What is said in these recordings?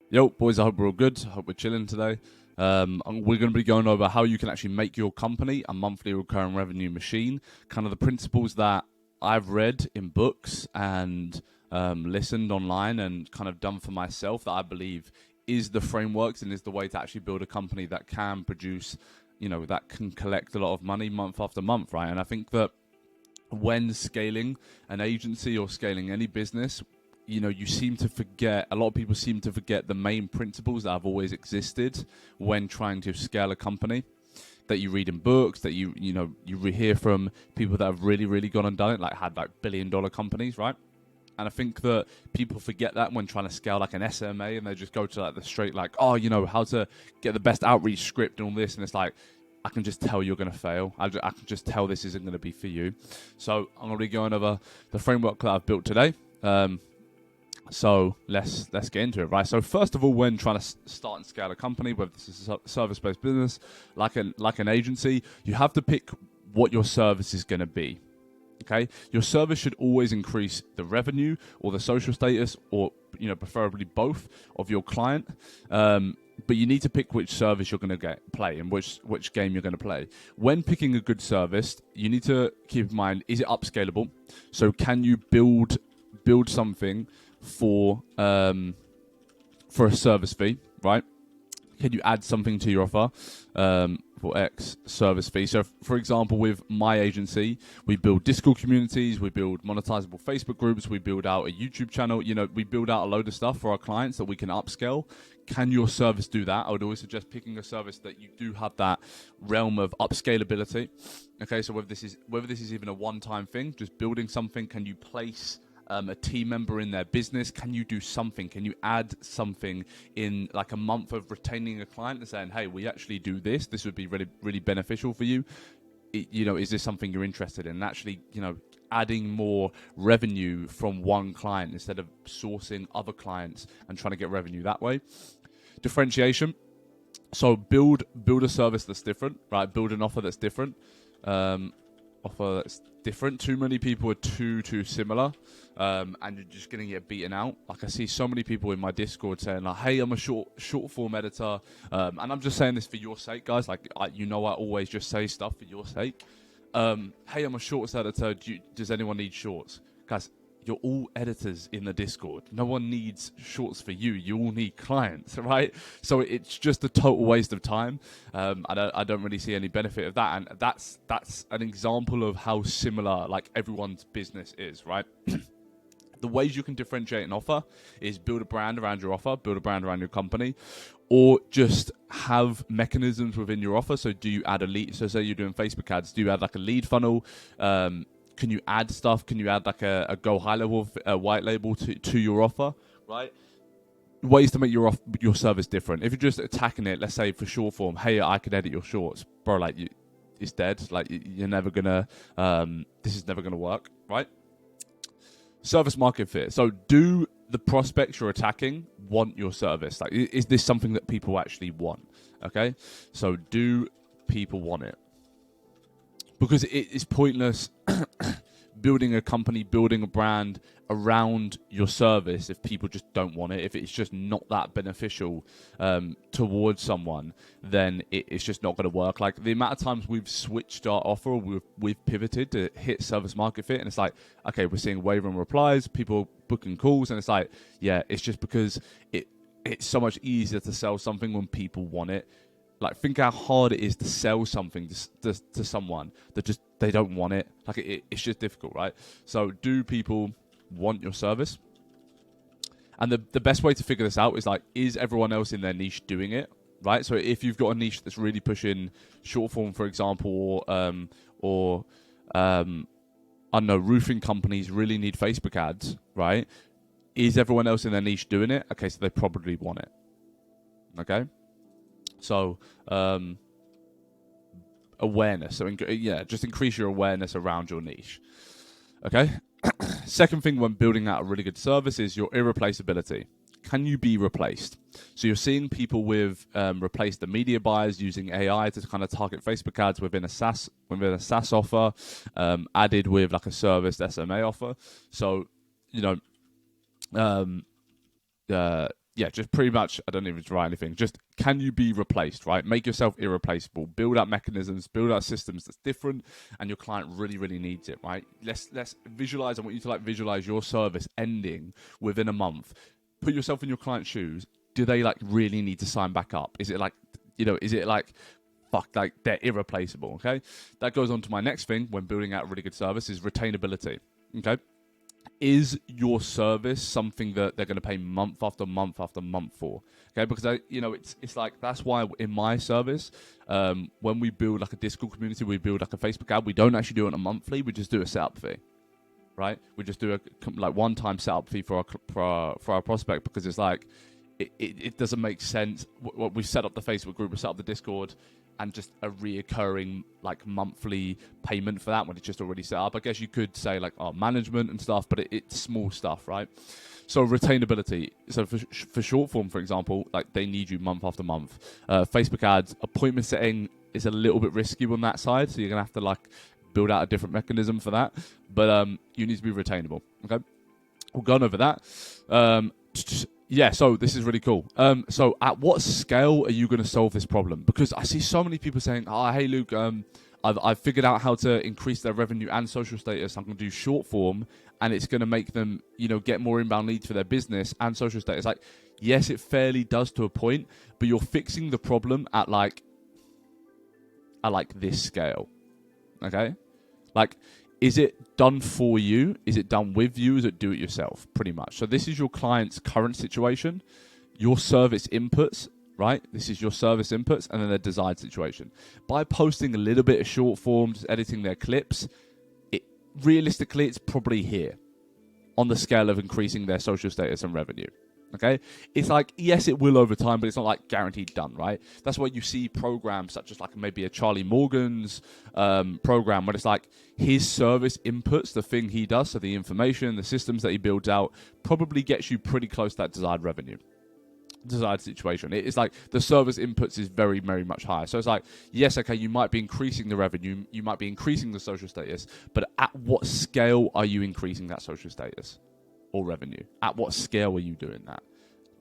Yo, boys, I hope we're all good. I hope we're chilling today. We're going to be going over how you can actually make your company a monthly recurring revenue machine, kind of the principles that I've read in books and listened online and kind of done for myself that I believe is the frameworks and is the way to actually build a company that can produce, that can collect a lot of money month after month, right? And I think that when scaling an agency or scaling any business, you seem to forget, a lot of people seem to forget the main principles that have always existed when trying to scale a company, that you read in books, that you hear from people that have really gone and done it, like had like $1 billion companies, right? And I think that people forget that when trying to scale like an SMA, and they just go to like the straight, like, oh, how to get the best outreach script and all this. And it's like, I can just tell you're going to fail. I can just tell this isn't going to be for you. So I'm going to be going over the framework that I've built today. So let's get into it, right? So first of all, when trying to start and scale a company, whether this is a service-based business, like an agency, you have to pick what your service is going to be. Okay, your service should always increase the revenue or the social status, or preferably both, of your client. But you need to pick which service you're going to play and which game you're going to play. When picking a good service, you need to keep in mind: is it upscalable? So can you build something for a service fee, right? Can you add something to your offer for X service fee? So, for example, with my agency, we build Discord communities, we build monetizable Facebook groups, we build out a YouTube channel. We build out a load of stuff for our clients that we can upscale. Can your service do that? I would always suggest picking a service that you do have that realm of upscalability. Okay, so whether this is even a one-time thing, just building something, can you place a team member in their business? Can you do something? Can you add something in like a month of retaining a client and saying, hey, we actually do this. This would be really beneficial for you. Is this something you're interested in? And actually, adding more revenue from one client instead of sourcing other clients and trying to get revenue that way. Differentiation. So build a service that's different, right? Build an offer that's different. Offer that's different. Too many people are too similar, and you're just going to get beaten out. Like, I see so many people in my Discord saying like, hey, I'm a short form editor, and I'm just saying this for your sake, guys. Like, I always just say stuff for your sake. Hey, I'm a shorts editor. Does anyone need shorts? Guys, you're all editors in the Discord. No one needs shorts for you. You all need clients, right? So it's just a total waste of time. I don't really see any benefit of that. And that's an example of how similar like everyone's business is, right? The ways you can differentiate an offer is build a brand around your offer, build a brand around your company, or just have mechanisms within your offer. So do you add a lead? So say you're doing Facebook ads, do you add like a lead funnel? Can you add stuff? Can you add like a go high level, white label to your offer, right? Ways to make your service different. If you're just attacking it, let's say for short form, hey, I could edit your shorts, bro. Like, it's dead. Like, you're never gonna. This is never gonna work, right? Service market fit. So, do the prospects you're attacking want your service? Like, is this something that people actually want? Okay, so do people want it? Because it is pointless building a company, building a brand around your service if people just don't want it. If it's just not that beneficial towards someone, then it's just not going to work. Like, the amount of times we've switched our offer, or we've pivoted to hit service market fit, and it's like, okay, we're seeing wavering replies, people booking calls, and it's like, yeah, it's just because it's so much easier to sell something when people want it. Like, think how hard it is to sell something to someone that just, they don't want it. Like, it's just difficult, right? So do people want your service? And the best way to figure this out is like, is everyone else in their niche doing it, right? So if you've got a niche that's really pushing short form, for example, or I don't know, roofing companies really need Facebook ads, right? Is everyone else in their niche doing it? Okay, so they probably want it. Okay? So, awareness. So, just increase your awareness around your niche. Okay. Second thing when building out a really good service is your irreplaceability. Can you be replaced? So you're seeing people with replace the media buyers using AI to kind of target Facebook ads within a SaaS offer, added with like a serviced SMA offer. So, yeah, just pretty much, I don't even write anything. Just, can you be replaced, right? Make yourself irreplaceable. Build out mechanisms, build out systems that's different, and your client really, really needs it, right? Let's visualize. I want you to visualize your service ending within a month. Put yourself in your client's shoes. Do they really need to sign back up? Is it fuck, they're irreplaceable? Okay, that goes on to my next thing when building out a really good service is retainability. Okay. Is your service something that they're going to pay month after month after month for? Okay, because it's that's why in my service, when we build a Discord community, we build a Facebook ad. We don't actually do it on a monthly. We just do a setup fee, right? We just do a one-time setup fee for our prospect, because it's it doesn't make sense. We set up the Facebook group, we set up the Discord, and just a reoccurring monthly payment for that when it's just already set up. I guess you could say management and stuff, but it's small stuff, right? So retainability. So for short form, for example, they need you month after month. Facebook ads, appointment setting is a little bit risky on that side, so you're gonna have to build out a different mechanism for that. But you need to be retainable. Okay, we've gone over that. Yeah, so this is really cool. So at what scale are you going to solve this problem? Because I see so many people saying, "Oh, hey Luke, I've figured out how to increase their revenue and social status. I'm going to do short form, and it's going to make them, get more inbound leads for their business and social status." Yes, it fairly does to a point, but you're fixing the problem at this scale. Okay, is it done for you? Is it done with you? Is it do it yourself? Pretty much. So this is your client's current situation, your service inputs, right? This is your service inputs, and then their desired situation. By posting a little bit of short form, just editing their clips, realistically, it's probably here on the scale of increasing their social status and revenue. Okay, it's yes, it will over time, but it's not guaranteed done, right? That's why you see programs such as maybe a Charlie Morgan's program, where it's his service inputs, the thing he does, so the information, the systems that he builds out, probably gets you pretty close to that desired revenue, desired situation. It's the service inputs is very, very much higher. So it's yes, okay, you might be increasing the revenue, you might be increasing the social status, but at what scale are you increasing that social status or revenue? At what scale are you doing that?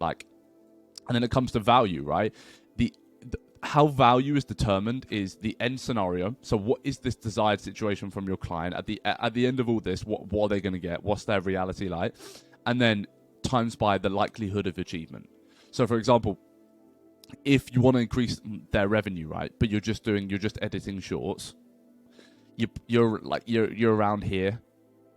And then it comes to value, right? How value is determined is the end scenario. So what is this desired situation from your client at the end of all this? What are they going to get? What's their reality like? And then times by the likelihood of achievement. So for example, if you want to increase their revenue, right, but you're just editing shorts, you're around here,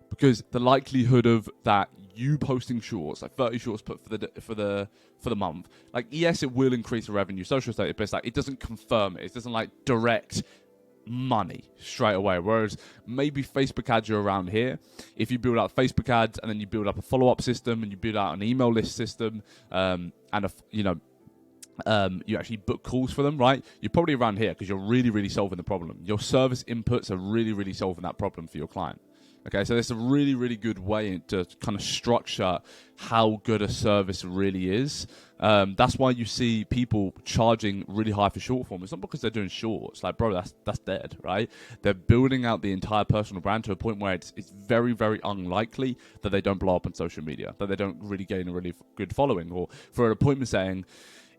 because the likelihood of that you posting shorts, 30 shorts put for the month, yes, it will increase the revenue, social status, but it doesn't confirm it. It doesn't direct money straight away. Whereas maybe Facebook ads are around here. If you build out Facebook ads and then you build up a follow-up system and you build out an email list system, and you actually book calls for them, right? You're probably around here because you're really, really solving the problem. Your service inputs are really, really solving that problem for your client. Okay, so that's a really, really good way to kind of structure how good a service really is. That's why you see people charging really high for short form. It's not because they're doing shorts. Bro, that's dead, right? They're building out the entire personal brand to a point where it's very, very unlikely that they don't blow up on social media, that they don't really gain a really good following. Or for an appointment setting,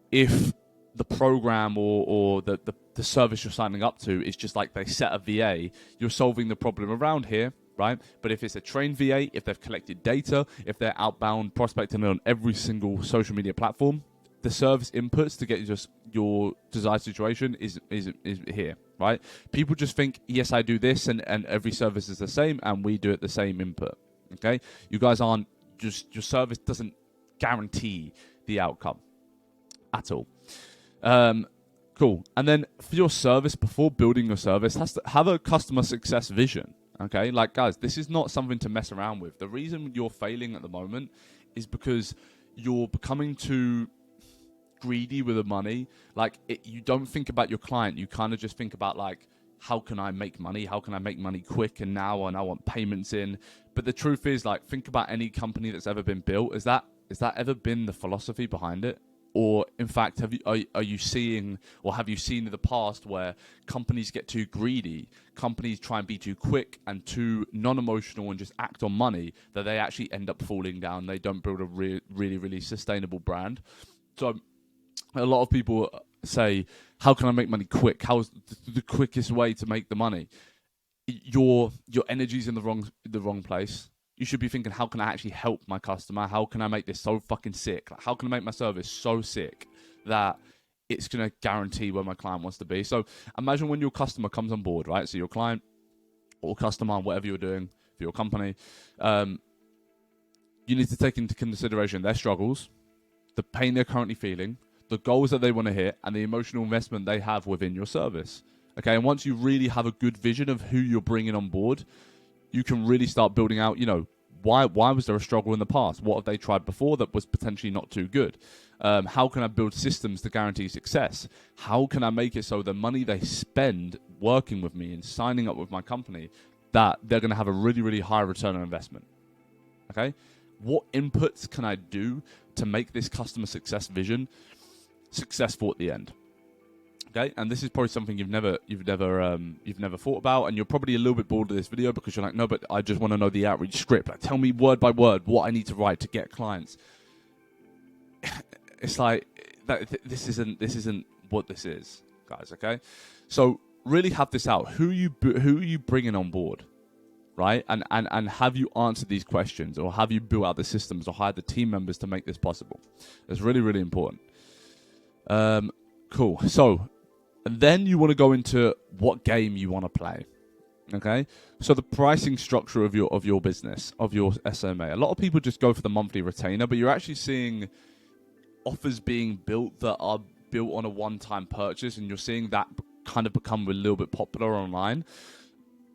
if the program or the service you're signing up to is just they set a VA, you're solving the problem around here, right? But if it's a trained VA, if they've collected data, if they're outbound prospecting on every single social media platform, the service inputs to get just your desired situation is here, right? People just think, yes, I do this, and every service is the same, and we do it the same input. Okay, you guys aren't just, your service doesn't guarantee the outcome at all. Cool. And then for your service, before building your service, has to have a customer success vision. Okay, guys, this is not something to mess around with. The reason you're failing at the moment is because you're becoming too greedy with the money. You don't think about your client. You kind of just think about how can I make money? How can I make money quick and now? And I want payments in. But the truth is, think about any company that's ever been built. Has that ever been the philosophy behind it? Or in fact, are you seeing, or have you seen in the past where companies get too greedy, companies try and be too quick and too non-emotional and just act on money, that they actually end up falling down? They don't build a really sustainable brand. So a lot of people say, how can I make money quick? How's the quickest way to make the money? Your energy's in the wrong place. You should be thinking, how can I actually help my customer? How can I make this so fucking sick? Like, how can I make my service so sick that it's going to guarantee where my client wants to be? So imagine when your customer comes on board, right? So your client or customer, whatever you're doing for your company, you need to take into consideration their struggles, the pain they're currently feeling, the goals that they want to hit, and the emotional investment they have within your service. Okay, and once you really have a good vision of who you're bringing on board, you can really start building out, why was there a struggle in the past? What have they tried before that was potentially not too good? How can I build systems to guarantee success? How can I make it so the money they spend working with me and signing up with my company, that they're going to have a really high return on investment? Okay, what inputs can I do to make this customer success vision successful at the end? Okay, and this is probably something you've never thought about, and you're probably a little bit bored of this video because you're like, no, but I just want to know the outreach script. Like, tell me word by word what I need to write to get clients. It's like that. This isn't what this is, guys. Okay, so really have this out. Who are you bringing on board, right? And have you answered these questions, or have you built out the systems, or hired the team members to make this possible? It's really important. Cool. So. And then you want to go into what game you want to play. Okay? So the pricing structure of your business, of your SMA. A lot of people just go for the monthly retainer, but you're actually seeing offers being built that are built on a one-time purchase, and you're seeing that kind of become a little bit popular online.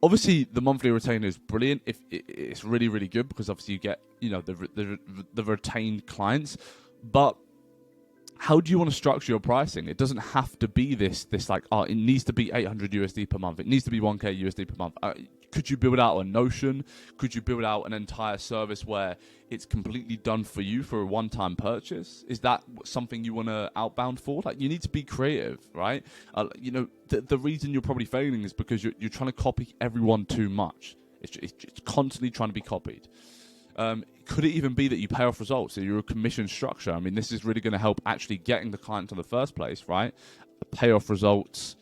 Obviously, the monthly retainer is brilliant. If it's really good, because obviously you get, the retained clients, but how do you want to structure your pricing? It doesn't have to be this like, it needs to be 800 USD per month. It needs to be 1K USD per month. Could you build out a Notion? Could you build out an entire service where it's completely done for you for a one-time purchase? Is that something you want to outbound for? Like, you need to be creative, right? The reason you're probably failing is because you're trying to copy everyone too much. It's constantly trying to be copied. Could it even be that you pay off results? So you're a commission structure. I mean, this is really going to help actually getting the client in the first place, right? Pay off results,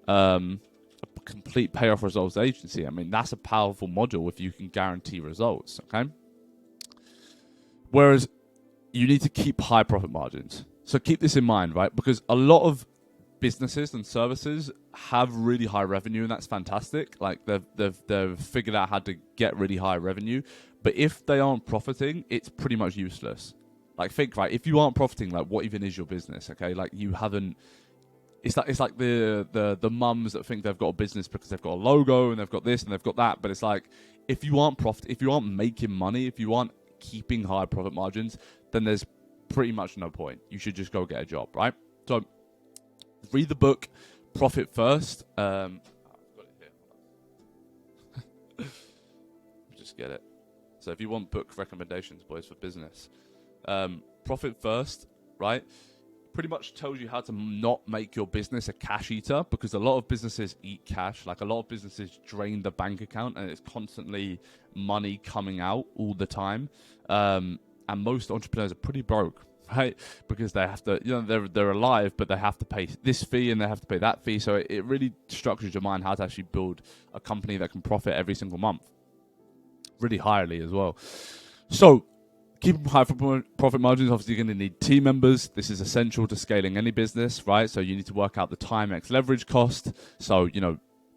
a complete payoff results agency. I mean, that's a powerful module if you can guarantee results, okay? Whereas you need to keep high profit margins. So keep this in mind, right? Because a lot of businesses and services have really high revenue, and that's fantastic. Like, they've figured out how to get really high revenue. But if they aren't profiting, it's pretty much useless. Like, think, right? If you aren't profiting, like, what even is your business? Okay, like, you haven't. It's like the mums that think they've got a business because they've got a logo and they've got this and they've got that. But it's like, if you aren't making money, if you aren't keeping high profit margins, then there's pretty much no point. You should just go get a job, right? So read the book, Profit First. I've got it here. Just get it. So if you want book recommendations, boys, for business, Profit First, right? Pretty much tells you how to not make your business a cash eater, because a lot of businesses eat cash. Like, a lot of businesses drain the bank account, and it's constantly money coming out all the time. And most entrepreneurs are pretty broke, right? Because they have to, they're alive, but they have to pay this fee and they have to pay that fee. So it really structures your mind how to actually build a company that can profit every single month, really highly as well. So keeping high profit margins, obviously you're going to need team members. This is essential to scaling any business, right? So you need to work out the time x leverage cost. So,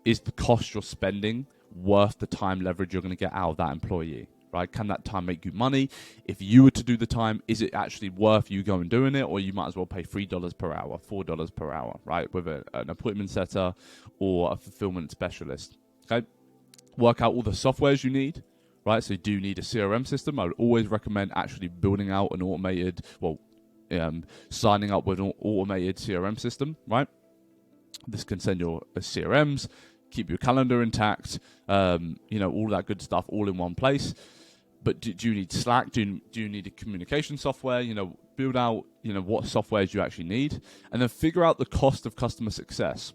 is the cost you're spending worth the time leverage you're going to get out of that employee, right? Can that time make you money? If you were to do the time, is it actually worth you going and doing it? Or you might as well pay $3 per hour, $4 per hour, right? With an appointment setter or a fulfillment specialist, okay? Work out all the softwares you need. Right, so you do need a CRM system. I would always recommend actually building out an automated, signing up with an automated CRM system, right? This can send your CRMs, keep your calendar intact, all that good stuff all in one place. But do you need Slack? Do you need a communication software? build out, what softwares you actually need, and then figure out the cost of customer success.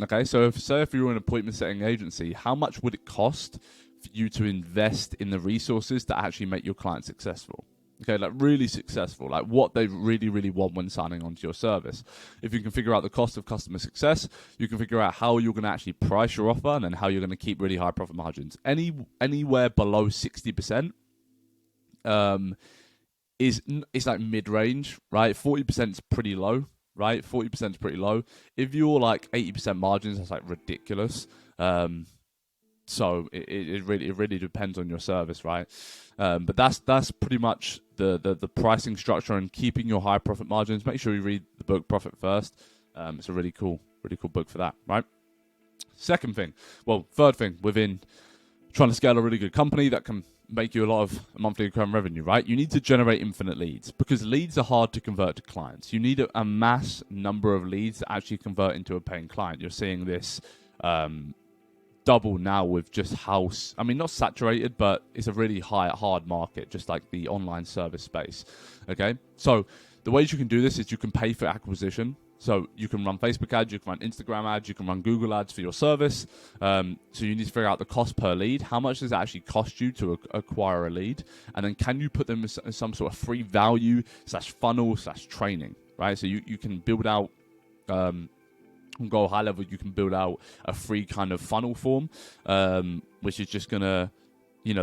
Okay, so if you're an appointment setting agency, how much would it cost for you to invest in the resources to actually make your client successful? Okay, like really successful, like what they really, really want when signing onto your service. If you can figure out the cost of customer success, you can figure out how you're going to actually price your offer and then how you're going to keep really high profit margins. Anywhere below 60% is like mid-range, right? 40% is pretty low, right? 40% is pretty low. If you're like 80% margins, that's like ridiculous. So it really depends on your service, right? But that's pretty much the pricing structure and keeping your high profit margins. Make sure you read the book Profit First. It's a really cool book for that, right? Third thing within trying to scale a really good company that can make you a lot of monthly recurring revenue, right? You need to generate infinite leads because leads are hard to convert to clients. You need a mass number of leads to actually convert into a paying client. You're seeing this double now with just not saturated, but it's a really hard market, just like the online service space. Okay, so the ways you can do this is you can pay for acquisition. So you can run Facebook ads, you can run Instagram ads, you can run Google ads for your service. So you need to figure out the cost per lead. How much does it actually cost you to acquire a lead? And then can you put them in some sort of free value /funnel/training, right? So you can build out, go high level, you can build out a free kind of funnel form, which is just going to,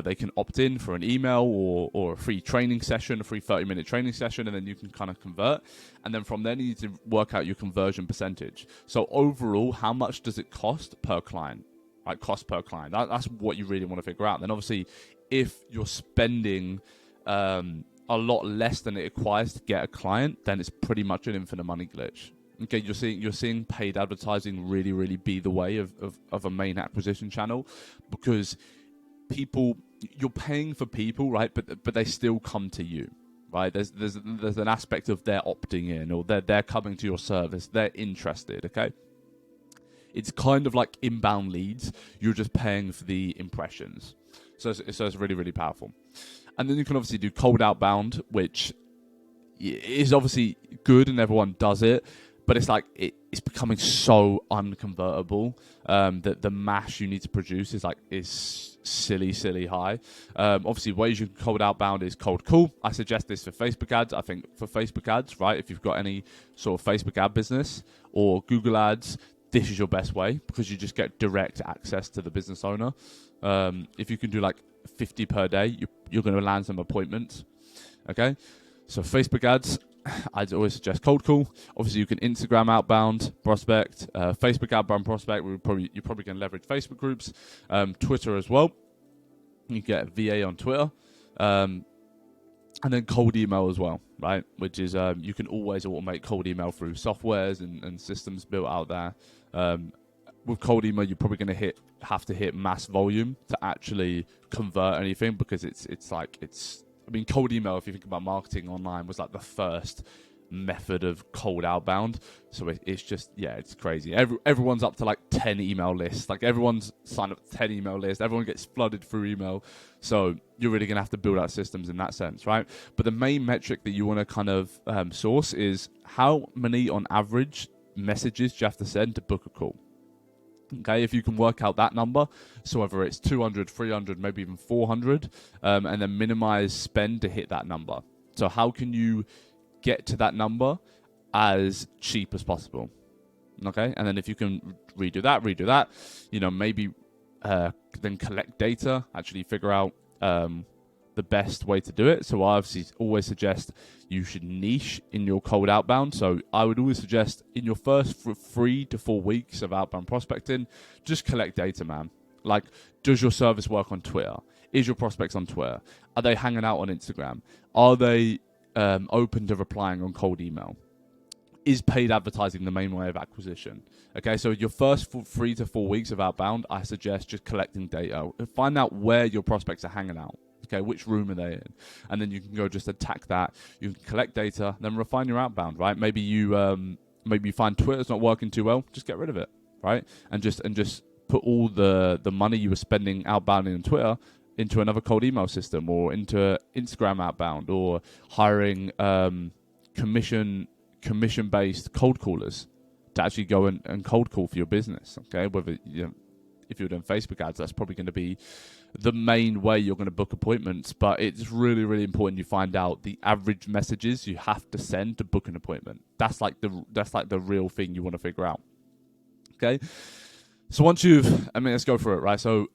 they can opt in for an email or a free training session, a free 30-minute training session, and then you can kind of convert. And then from there, you need to work out your conversion percentage. So overall, how much does it cost per client? Right, cost per client. That's what you really want to figure out. Then obviously, if you're spending a lot less than it requires to get a client, then it's pretty much an infinite money glitch. Okay, you're seeing paid advertising really, really be the way of a main acquisition channel, because you're paying for people, right? But they still come to you, right? There's an aspect of they're opting in, or they're coming to your service, they're interested. Okay, it's kind of like inbound leads. You're just paying for the impressions, so it's really, really powerful. And then you can obviously do cold outbound, which is obviously good and everyone does it. But it's like it's becoming so unconvertible that the mash you need to produce is silly high. Obviously, ways you can cold outbound is cold call. I suggest this for Facebook ads. I think for Facebook ads, right, if you've got any sort of Facebook ad business or Google ads, this is your best way because you just get direct access to the business owner. If you can do like 50 per day, you're going to land some appointments. Okay, so Facebook ads, I'd always suggest cold call. Obviously, you can Instagram outbound prospect, Facebook outbound prospect. You're probably going to leverage Facebook groups, Twitter as well. You get a VA on Twitter, and then cold email as well, right? Which is you can always automate cold email through softwares and systems built out there. With cold email, you're probably going to have to hit mass volume to actually convert anything, because it's cold email, if you think about marketing online, was like the first method of cold outbound. So it's just, it's crazy. Everyone's up to like 10 email lists. Like everyone's signed up to 10 email lists. Everyone gets flooded through email. So you're really going to have to build out systems in that sense, right? But the main metric that you want to kind of source is how many on average messages do you have to send to book a call? Okay, if you can work out that number, so whether it's 200, 300, maybe even 400, and then minimize spend to hit that number. So how can you get to that number as cheap as possible? Okay, and then if you can redo that, maybe then collect data, actually figure out the best way to do it. So I obviously always suggest you should niche in your cold outbound. So I would always suggest in your first 3 to 4 weeks of outbound prospecting, just collect data, man. Like, does your service work on Twitter? Is your prospects on Twitter? Are they hanging out on Instagram? Are they open to replying on cold email? Is paid advertising the main way of acquisition? Okay, so your first 3 to 4 weeks of outbound, I suggest just collecting data. Find out where your prospects are hanging out. Okay, which room are they in? And then you can go just attack that. You can collect data, then refine your outbound, right? Maybe you find Twitter's not working too well, just get rid of it, right? And just put all the money you were spending outbounding on Twitter into another cold email system, or into Instagram outbound, or hiring commission based cold callers to actually go and cold call for your business. Okay, whether if you're doing Facebook ads, that's probably going to be the main way you're going to book appointments. But it's really, really important you find out the average messages you have to send to book an appointment. That's like the real thing you want to figure out. Okay, so once let's go through it, right? So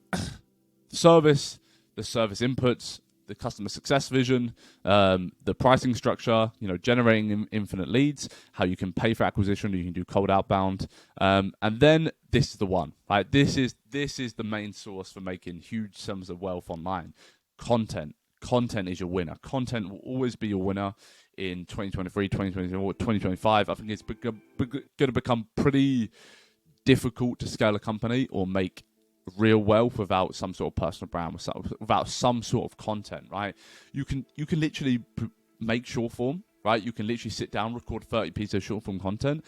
the service inputs, the customer success vision, the pricing structure, generating infinite leads, how you can pay for acquisition, you can do cold outbound, and then this is the one, right? This is the main source for making huge sums of wealth online. Content is your winner. Content will always be your winner in 2023, 2024, 2025. I think it's going to become pretty difficult to scale a company or make real wealth without some sort of personal brand, without some sort of content, right? You can literally make short form, right? You can literally sit down, record 30 pieces of short form content,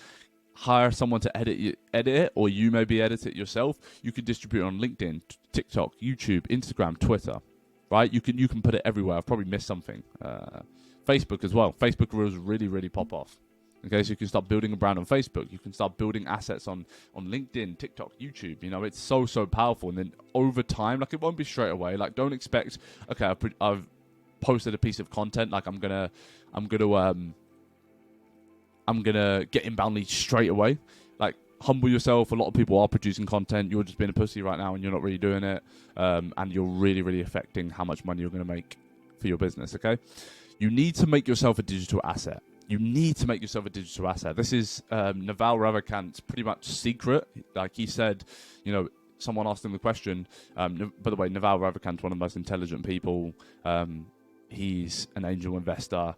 hire someone to edit it, or you maybe edit it yourself. You can distribute it on LinkedIn, TikTok, YouTube, Instagram, Twitter, right? You can put it everywhere. I've probably missed something. Facebook as well. Facebook Reels really, really pop off. Okay, so you can start building a brand on Facebook. You can start building assets on LinkedIn, TikTok, YouTube. It's so powerful. And then over time, like, it won't be straight away. Like, don't expect, okay, I've posted a piece of content, like I'm gonna get inbound leads straight away. Like, humble yourself. A lot of people are producing content. You're just being a pussy right now, and you're not really doing it. And you're really, really affecting how much money you're going to make for your business. Okay, you need to make yourself a digital asset. This is Naval Ravikant's pretty much secret. Like he said, someone asked him the question. By the way, Naval Ravikant's one of the most intelligent people. He's an angel investor,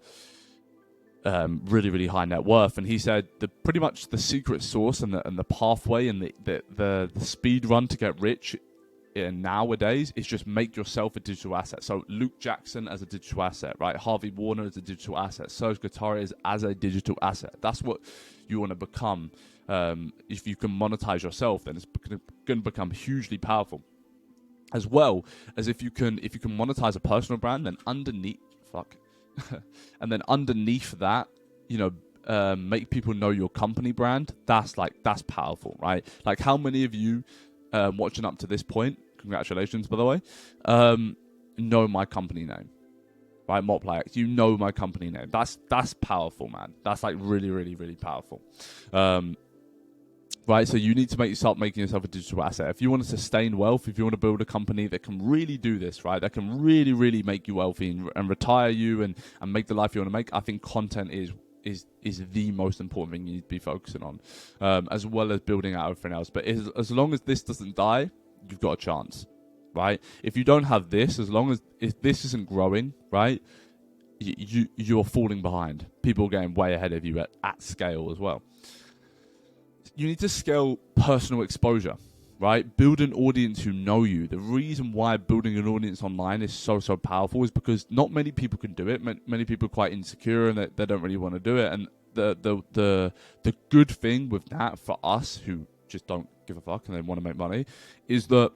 really, really high net worth. And he said pretty much the secret sauce and the pathway and the speed run to get rich nowadays is just make yourself a digital asset. So Luke Jackson as a digital asset, right? Harvey Warner as a digital asset. Serge Guattari as a digital asset. That's what you want to become. If you can monetize yourself, then it's going to become hugely powerful. As well as if you can monetize a personal brand, then underneath that, make people know your company brand. That's powerful, right? Like, how many of you watching up to this point, congratulations, by the way, know my company name, right? Moplix, you know my company name. That's powerful, man. That's like really, really, really powerful. Right, so you need to start making yourself a digital asset. If you want to sustain wealth, if you want to build a company that can really do this, right, that can really, really make you wealthy and retire you and make the life you want to make, I think content is the most important thing you need to be focusing on, as well as building out everything else. But as long as this doesn't die, you've got a chance, right? If you don't have this, if this isn't growing, right, you're falling behind. People are getting way ahead of you at scale as well. You need to scale personal exposure, right? Build an audience who know you. The reason why building an audience online is so powerful is because not many people can do it. Many people are quite insecure and they don't really want to do it. And the good thing with that for us who just don't give a fuck and they want to make money is that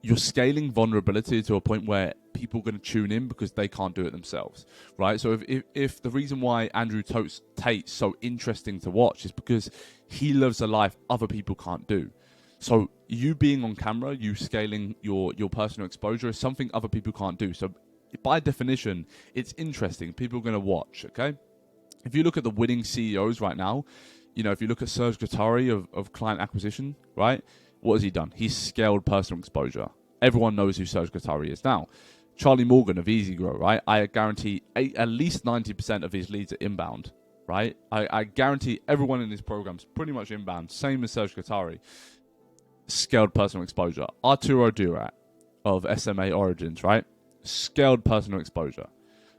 you're scaling vulnerability to a point where people are going to tune in because they can't do it themselves, right? So if the reason why Andrew Tate's so interesting to watch is because he lives a life other people can't do. So you being on camera, you scaling your personal exposure is something other people can't do. So by definition, it's interesting. People are going to watch, okay? If you look at the winning CEOs right now, if you look at Serge Guattari of client acquisition, right? What has he done? He's scaled personal exposure. Everyone knows who Serge Guattari is now. Charlie Morgan of Easy Grow, right? I guarantee at least 90% of his leads are inbound, right? I guarantee everyone in his program's pretty much inbound. Same as Serge Guattari. Scaled personal exposure. Arturo Durat of SMA Origins, right? Scaled personal exposure.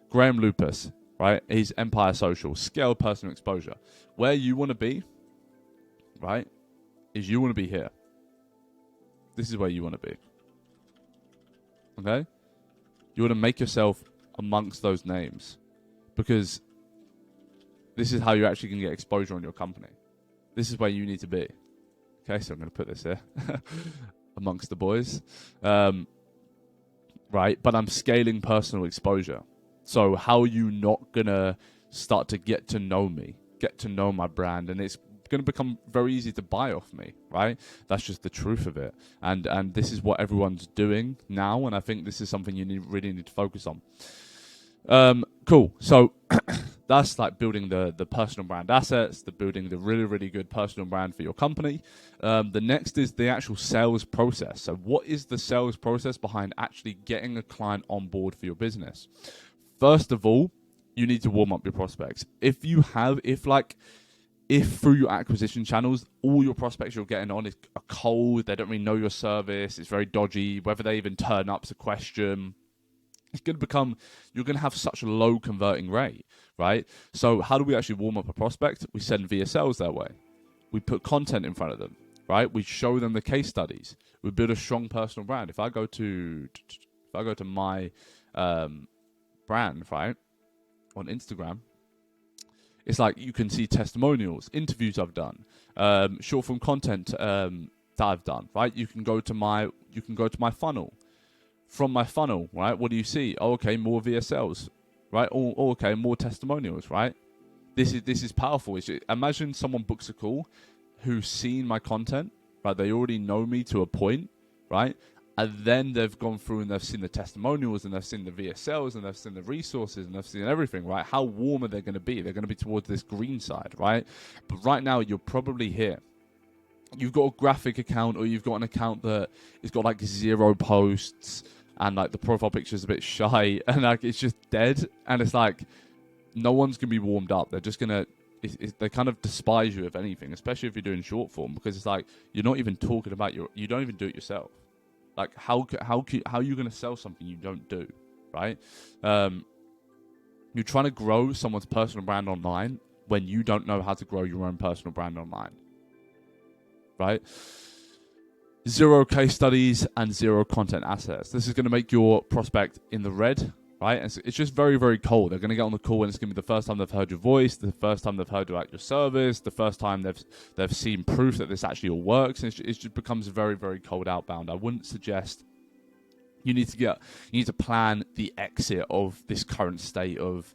Graham Lupus, right? He's Empire Social. Scaled personal exposure. Where you want to be, right, is you want to be here. This is where you want to be. Okay? You want to make yourself amongst those names because this is how you're actually going to get exposure on your company. This is where you need to be. Okay, so I'm going to put this here amongst the boys. Right, but I'm scaling personal exposure. So how are you not going to start to get to know me, get to know my brand, and it's going to become very easy to buy off me, right? That's just the truth of it. And this is what everyone's doing now, and I think this is something you really need to focus on. Cool. So that's like building the personal brand assets, building the really, really good personal brand for your company. The next is the actual sales process. So what is the sales process behind actually getting a client on board for your business? First of all, you need to warm up your prospects. If through your acquisition channels, all your prospects you're getting on are cold, they don't really know your service, it's very dodgy, whether they even turn up's a question, you're going to have such a low converting rate, right? So how do we actually warm up a prospect? We send VSLs their way. We put content in front of them, right? We show them the case studies. We build a strong personal brand. If I go to my brand, right, on Instagram, it's like you can see testimonials, interviews I've done, short form content that I've done, right? You can go to my funnel. From my funnel, right? What do you see? Oh, okay, more VSLs, right? Oh, okay, more testimonials, right? This is powerful. Imagine someone books a call who's seen my content, right? They already know me to a point, right? And then they've gone through and they've seen the testimonials and they've seen the VSLs and they've seen the resources and they've seen everything, right? How warm are they going to be? They're going to be towards this green side, right? But right now, you're probably here. You've got a graphic account, or you've got an account that has got like 0 posts, and like the profile picture is a bit shy, and like it's just dead, and it's like no one's gonna be warmed up. They're just gonna they kind of despise you, if anything, especially if you're doing short form, because it's like you're not even talking about you don't even do it yourself. Like how are you gonna sell something you don't do, right? You're trying to grow someone's personal brand online when you don't know how to grow your own personal brand online, right? 0 case studies and 0 content assets. This is going to make your prospect in the red, right? And it's just very, very cold. They're going to get on the call and it's going to be the first time they've heard your voice, the first time they've heard about your service, the first time they've seen proof that this actually all works. And it just becomes very, very cold outbound. I wouldn't suggest. You need to plan the exit of this current state of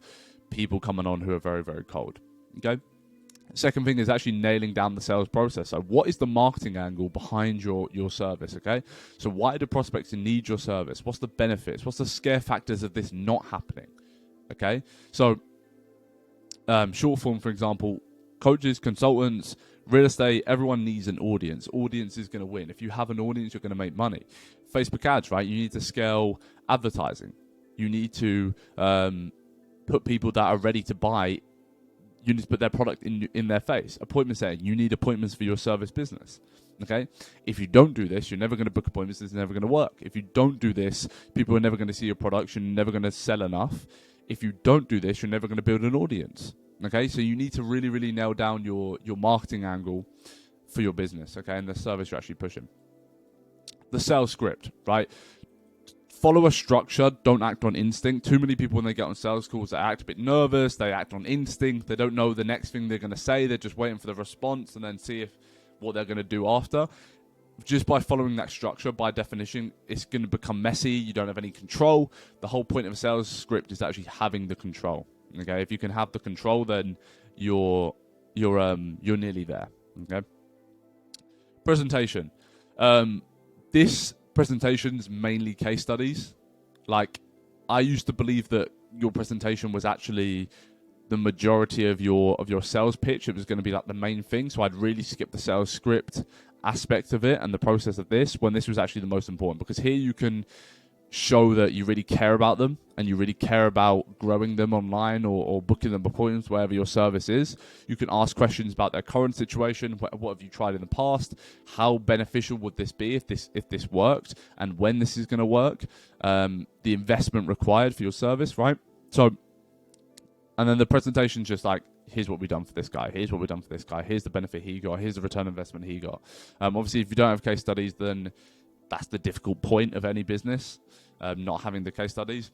people coming on who are very, very cold. Okay. Second thing is actually nailing down the sales process. So what is the marketing angle behind your service, okay? So why do prospects need your service? What's the benefits? What's the scare factors of this not happening, okay? So short form, for example, coaches, consultants, real estate, everyone needs an audience. Audience is going to win. If you have an audience, you're going to make money. Facebook ads, right? You need to scale advertising. You need to put people that are ready to buy. You need to put their product in their face. Appointment setting. You need appointments for your service business. Okay? If you don't do this, you're never going to book appointments. It's never going to work. If you don't do this, people are never going to see your products. You're never going to sell enough. If you don't do this, you're never going to build an audience. Okay? So you need to really, really nail down your marketing angle for your business. Okay? And the service you're actually pushing. The sales script, right? Follow a structure, don't act on instinct. Too many people, when they get on sales calls, they act a bit nervous, they act on instinct, they don't know the next thing they're going to say, they're just waiting for the response and then see what they're going to do after. Just by following that structure, by definition, it's going to become messy, you don't have any control. The whole point of a sales script is actually having the control. Okay, if you can have the control, then you're nearly there. Okay. Presentation. This presentations mainly case studies. Like, I used to believe that your presentation was actually the majority of your sales pitch. It was going to be like the main thing, so I'd really skip the sales script aspect of it and the process of this, when this was actually the most important, because here you can show that you really care about them and you really care about growing them online or booking them appointments wherever your service is. You can ask questions about their current situation. What have you tried in the past? How beneficial would this be if this worked, and when this is going to work? The investment required for your service, right? So, and then the presentation's just like, here's what we've done for this guy. Here's what we've done for this guy. Here's the benefit he got. Here's the return on investment he got. Obviously, if you don't have case studies, then that's the difficult point of any business, not having the case studies.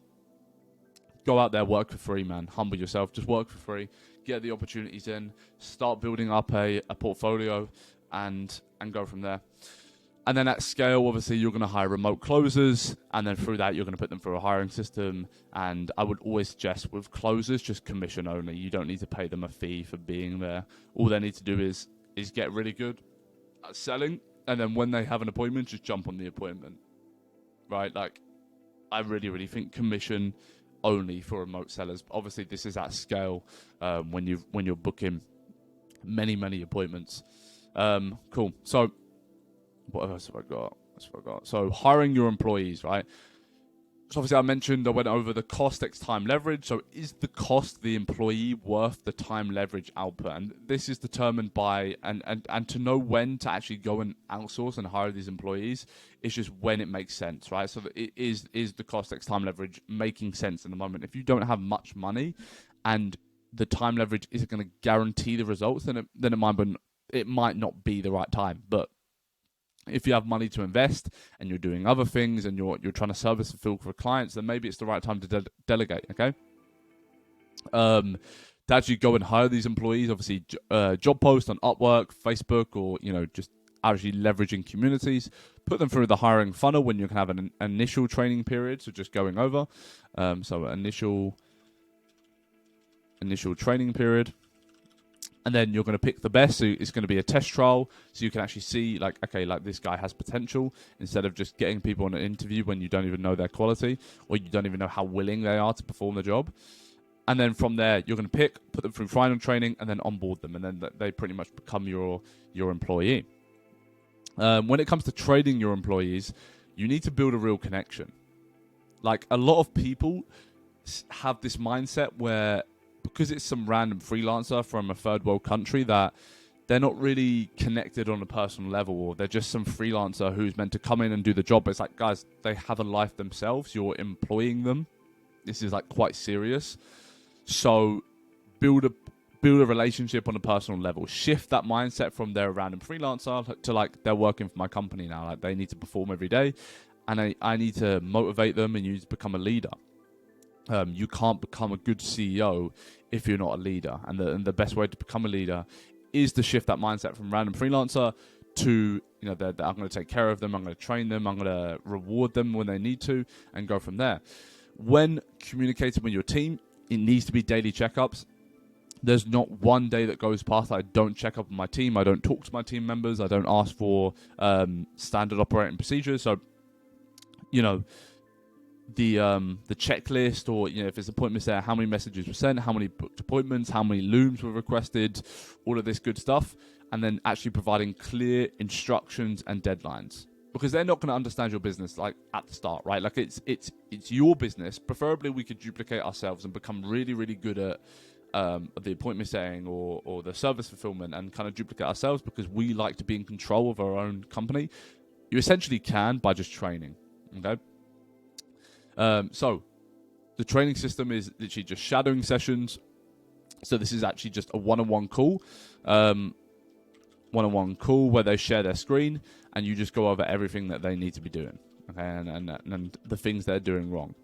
Go out there, work for free, man. Humble yourself. Just work for free. Get the opportunities in. Start building up a portfolio and go from there. And then at scale, obviously, you're going to hire remote closers, and then through that, you're going to put them through a hiring system. And I would always suggest with closers, just commission only. You don't need to pay them a fee for being there. All they need to do is get really good at selling, and then when they have an appointment, just jump on the appointment, right? Like, I really, really think commission only for remote sellers. Obviously, this is at scale when you're booking many appointments. Cool. So what else have I got? So hiring your employees, right? So obviously I mentioned, I went over the cost x time leverage. So is the cost of the employee worth the time leverage output? And this is determined by, and to know when to actually go and outsource and hire these employees, it's just when it makes sense, right? So it is the cost x time leverage making sense in the moment? If you don't have much money and the time leverage isn't going to guarantee the results, then it might not be the right time. But if you have money to invest and you're doing other things and you're trying to service fulfill for clients, then maybe it's the right time to delegate, okay? To actually go and hire these employees, obviously job post on Upwork, Facebook, or, just actually leveraging communities. Put them through the hiring funnel when you can have an initial training period, so just going over. So initial training period. And then you're going to pick the best. So it's going to be a test trial. So you can actually see, like, okay, like this guy has potential, instead of just getting people on an interview when you don't even know their quality or you don't even know how willing they are to perform the job. And then from there, you're going to put them through final training and then onboard them. And then they pretty much become your employee. When it comes to trading your employees, you need to build a real connection. Like, a lot of people have this mindset where, because it's some random freelancer from a third world country, that they're not really connected on a personal level, or they're just some freelancer who's meant to come in and do the job. But it's like, guys, they have a life themselves. You're employing them. This is like quite serious. So build a relationship on a personal level. Shift that mindset from they're a random freelancer to like, they're working for my company now. Like, they need to perform every day, and I need to motivate them, and you need to become a leader. You can't become a good CEO if you're not a leader. And the best way to become a leader is to shift that mindset from random freelancer to, that I'm going to take care of them, I'm going to train them, I'm going to reward them when they need to, and go from there. When communicating with your team, it needs to be daily checkups. There's not one day that goes past that I don't check up on my team. I don't talk to my team members. I don't ask for standard operating procedures. So, the checklist, or if there's appointments there, how many messages were sent, how many booked appointments, how many looms were requested, all of this good stuff, and then actually providing clear instructions and deadlines, because they're not going to understand your business like at the start, right? Like, it's your business. Preferably we could duplicate ourselves and become really, really good at the appointment setting or the service fulfillment, and kind of duplicate ourselves because we like to be in control of our own company. You essentially can by just training, okay? So the training system is literally just shadowing sessions. So this is actually just a one-on-one call where they share their screen and you just go over everything that they need to be doing, okay, and the things they're doing wrong.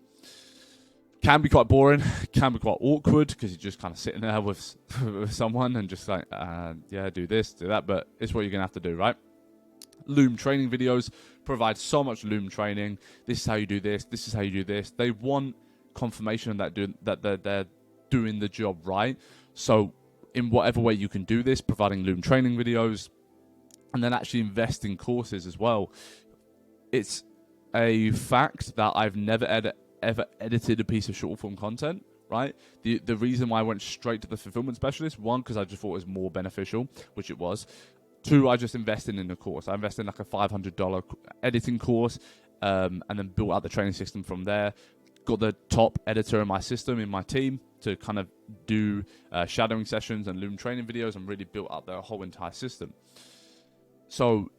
Can be quite boring, can be quite awkward, because you're just kind of sitting there with someone and just like, do this, do that, but it's what you're going to have to do, right? Loom training videos provide so much Loom training. This is how you do this. This is how you do this. They want confirmation that they're doing the job right. So in whatever way you can do this, providing Loom training videos, and then actually invest in courses as well. It's a fact that I've never ever edited a piece of short form content, right? The reason why I went straight to the fulfillment specialist, one, because I just thought it was more beneficial, which it was. Two, I just invested in a course. I invested in like a $500 editing course, and then built out the training system from there. Got the top editor in my system, in my team, to kind of do shadowing sessions and Loom training videos, and really built up their whole entire system. So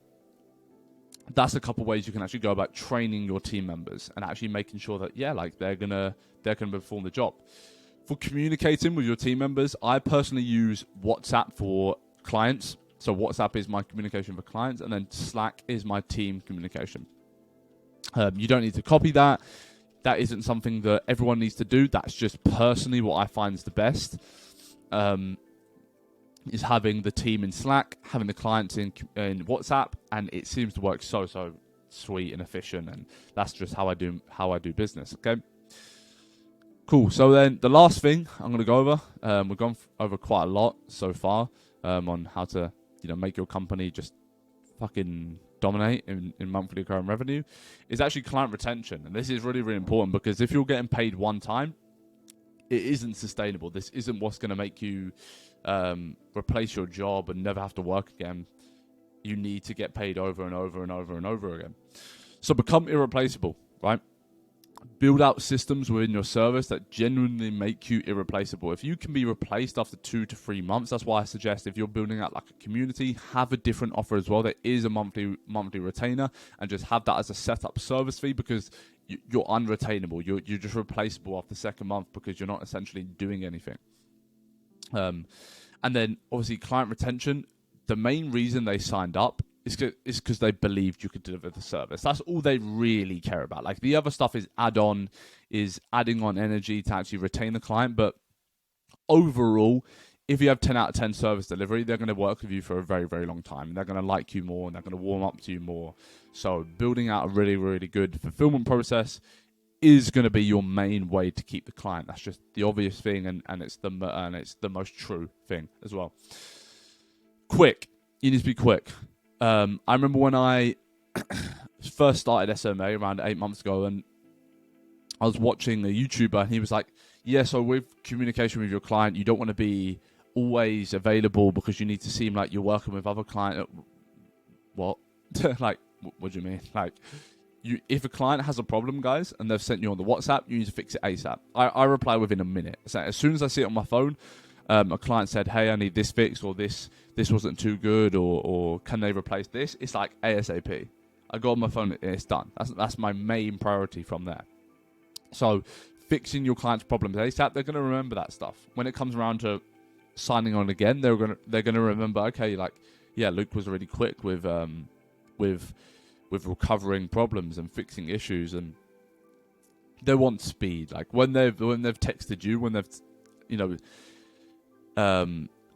that's a couple ways you can actually go about training your team members and actually making sure that, they're gonna perform the job. For communicating with your team members, I personally use WhatsApp for clients. So WhatsApp is my communication for clients, and then Slack is my team communication. You don't need to copy that. That isn't something that everyone needs to do. That's just personally what I find is the best. is having the team in Slack, having the clients in WhatsApp, and it seems to work so sweet and efficient. And that's just how I do business. Okay, cool. So then the last thing I'm going to go over, we've gone over quite a lot so far on how to make your company just fucking dominate in monthly recurring revenue, is actually client retention. And this is really, really important, because if you're getting paid one time, it isn't sustainable. This isn't what's going to make you replace your job and never have to work again. You need to get paid over and over and over and over again. So become irreplaceable, right? Build out systems within your service that genuinely make you irreplaceable. If you can be replaced after 2 to 3 months, that's why I suggest, if you're building out like a community, have a different offer as well. There is a monthly retainer, and just have that as a setup service fee, because you're unretainable. You're just replaceable after the second month, because you're not essentially doing anything. And then obviously client retention, the main reason they signed up is because they believed you could deliver the service. That's all they really care about. Like, the other stuff is adding on energy to actually retain the client. But overall, if you have 10 out of 10 service delivery, they're going to work with you for a very, very long time. They're going to like you more, and they're going to warm up to you more. So building out a really, really good fulfillment process is going to be your main way to keep the client. That's just the obvious thing, and it's the most true thing as well. Quick. You need to be quick. I remember when I first started SMA around 8 months ago, and I was watching a YouTuber, and he was like, yeah, so with communication with your client, you don't want to be always available, because you need to seem like you're working with other clients. What? Like, what do you mean? Like, if a client has a problem, guys, and they've sent you on the WhatsApp, you need to fix it ASAP. I reply within a minute. So as soon as I see it on my phone, a client said, hey, I need this fixed, or this wasn't too good, or can they replace this? It's like ASAP. I go on my phone, it's done. That's my main priority from there. So fixing your client's problems ASAP, they're going to remember that stuff. When it comes around to signing on again, they're going to remember, okay, like, yeah, Luke was really quick with recovering problems and fixing issues, and they want speed. Like, when they've texted you, when they've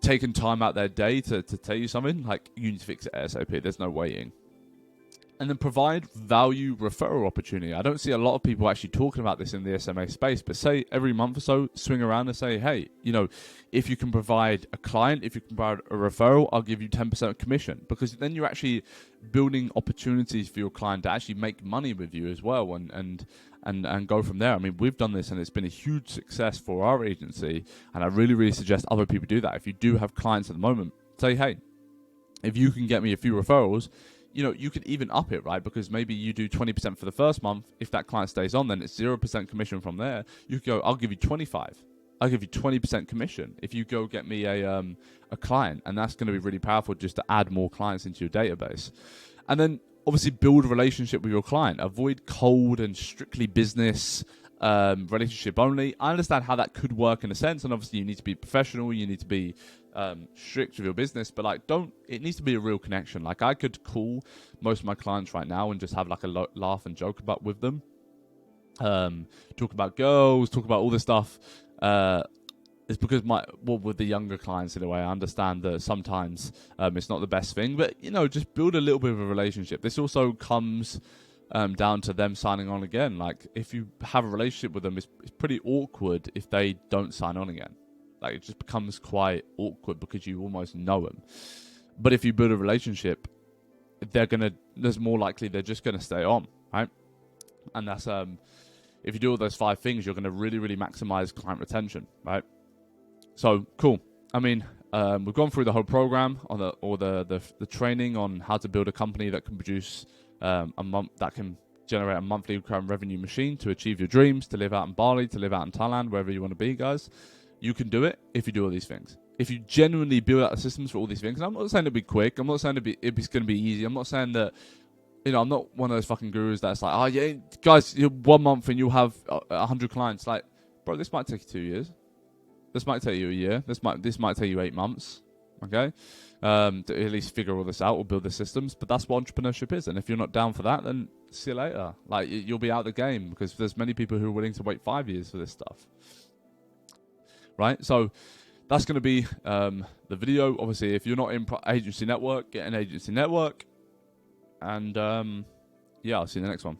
taken time out their day to tell you something, like, you need to fix it ASAP. There's no waiting. And then provide value referral opportunity. I don't see a lot of people actually talking about this in the SMA space, but say every month or so, swing around and say, hey, if you can provide a client, if you can provide a referral, I'll give you 10% commission, because then you're actually building opportunities for your client to actually make money with you as well, and go from there. I mean, we've done this, and it's been a huge success for our agency, and I really, really suggest other people do that. If you do have clients at the moment, say, hey, if you can get me a few referrals, you could even up it, right? Because maybe you do 20% for the first month. If that client stays on, then it's 0% commission from there. You could go, I'll give you 25. I'll give you 20% commission if you go get me a client. And that's going to be really powerful, just to add more clients into your database. And then obviously build a relationship with your client. Avoid cold and strictly business relationship only. I understand how that could work in a sense, and obviously you need to be professional, you need to be strict with your business, but like, it needs to be a real connection. Like, I could call most of my clients right now and just have like a laugh and joke about with them, talk about girls, talk about all this stuff. It's because with the younger clients, in a way, I understand that sometimes it's not the best thing, but just build a little bit of a relationship. This also comes down to them signing on again. Like, if you have a relationship with them, it's pretty awkward if they don't sign on again. Like, it just becomes quite awkward, because you almost know them. But if you build a relationship, there's more likely they're just gonna stay on, right? And that's if you do all those 5 things, you're gonna really, really maximize client retention, right? So cool. I mean, we've gone through the whole program on the training on how to build a company that can produce that can generate a monthly recurring revenue machine to achieve your dreams, to live out in Bali, to live out in Thailand, wherever you want to be, guys. You can do it if you do all these things. If you genuinely build out the systems for all these things, and I'm not saying it'll be quick. I'm not saying it's going to be easy. I'm not saying that, I'm not one of those fucking gurus that's like, oh yeah, guys, 1 month and you'll have 100 clients. Like, bro, this might take you 2 years. This might take you a year. This might take you 8 months. Okay, to at least figure all this out or build the systems. But that's what entrepreneurship is. And if you're not down for that, then see you later. Like, you'll be out of the game, because there's many people who are willing to wait 5 years for this stuff. Right? So that's going to be the video. Obviously, if you're not in agency network, get an agency network. And yeah, I'll see you in the next one.